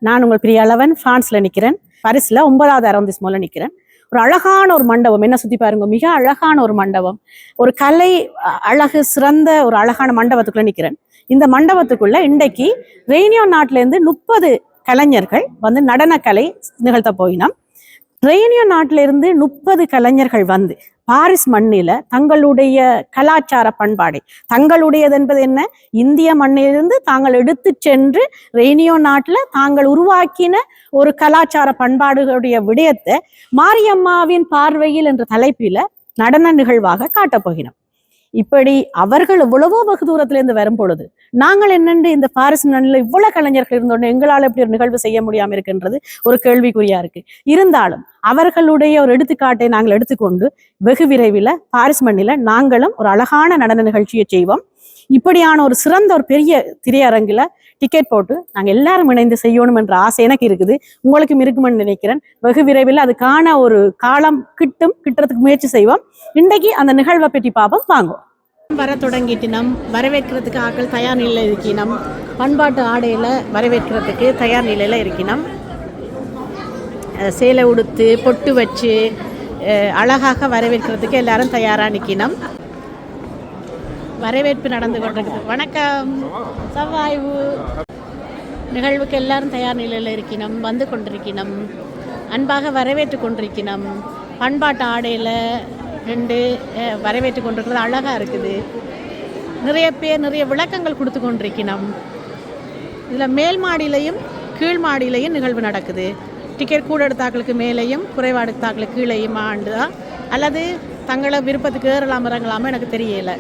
நான் உங்கள் பிரியாளவன் பிரான்ஸ்ல நிற்கிறேன். பாரிஸ்ல 9வது அரவுந்திஸ்மோல நிற்கிறேன். ஒரு அழகான ஒரு மண்டபம், என்ன சுத்தி பாருங்க, மிக அழகான ஒரு மண்டபம், ஒரு கலை அழகு சிறந்த ஒரு அழகான மண்டபத்துக்குள்ள நிற்கிறேன். இந்த மண்டபத்துக்குள்ள இன்றைக்கு ரெய்னியோ நாட்டில இருந்து 30 கலைஞர்கள் வந்து நடனக்கலை நிகழ்த்த போயினோம். ரெய்னியோ நாட்டிலிருந்து 30 கலைஞர்கள் வந்து பாரிஸ் மண்ணில தங்களுடைய கலாச்சார பண்பாடை, தங்களுடையது என்பது என்ன, இந்திய மண்ணிலிருந்து தாங்கள் எடுத்து சென்று ரெய்னியோ நாட்டில் தாங்கள் உருவாக்கின ஒரு கலாச்சார பண்பாடுகளுடைய விடயத்தை மாரியம்மாவின் பார்வையில் என்ற தலைப்பில நடன நிகழ்வாக காட்டப் போகிறோம். இப்படி அவர்கள் எவ்வளவோ வெகு தூரத்திலிருந்து வரும் பொழுது நாங்கள் என்னென்று இந்த பாரிஸ் மண்ணில் இவ்வளவு கலைஞர்கள் இருந்தோன்னு எங்களால் எப்படி ஒரு நிகழ்வு செய்ய முடியாம இருக்கின்றது ஒரு கேள்விக்குறியா இருக்கு. இருந்தாலும் அவர்களுடைய ஒரு எடுத்துக்காட்டை நாங்கள் எடுத்துக்கொண்டு வெகு விரைவில் பாரிஸ் மண்ணில நாங்களும் ஒரு அழகான நடன நிகழ்ச்சியை செய்வோம். இப்படியான ஒரு சிறந்த ஒரு பெரிய திரையரங்குல டிக்கெட் போட்டு நாங்கள் எல்லாரும் இணைந்து செய்யணும் என்ற ஆசை எனக்கு இருக்குது, உங்களுக்கும் இருக்குமென்னு நினைக்கிறேன். வெகு விரைவில் அதுக்கான ஒரு காலம் கிட்டுறதுக்கு முயற்சி செய்வோம். இன்றைக்கு அந்த நிகழ்வை பற்றி பார்ப்போம், வாங்குவோம். வர தொடங்கிட்டினம், வரவேற்கிறதுக்கு ஆக்கள் தயார் நிலையில் இருக்கினோம். பண்பாட்டு ஆடையில் வரவேற்கிறதுக்கு தயார் நிலையில் இருக்கினோம். சேலை உடுத்து பொட்டு வச்சு அழகாக வரவேற்கிறதுக்கு எல்லாரும் தயாராக நிற்கினோம். வரவேற்பு நடந்து கொண்டிருக்குது. வணக்கம். சவாய்வு நிகழ்வுக்கு எல்லாரும் தயார் நிலையில் இருக்கினோம், வந்து கொண்டிருக்கினோம், அன்பாக வரவேற்று கொண்டிருக்கினோம். பண்பாட்டு ஆடையில் ரெண்டு வரவேற்று கொண்டிருக்கிறது அழகாக இருக்குது. நிறைய பேர் நிறைய விளக்கங்கள் கொடுத்து கொண்டிருக்கணும். இதில் மேல் மாடியிலையும் கீழ் மாடியிலையும் நிகழ்வு நடக்குது. டிக்கெட் கூட எடுத்தாக்களுக்கு மேலேயும் குறைவா எடுத்தாக்களுக்கு கீழேயும் ஆண்டுதான், அல்லது தங்களை விருப்பத்துக்கு ஏறலாம் இறங்கலாமோ எனக்கு தெரியலை.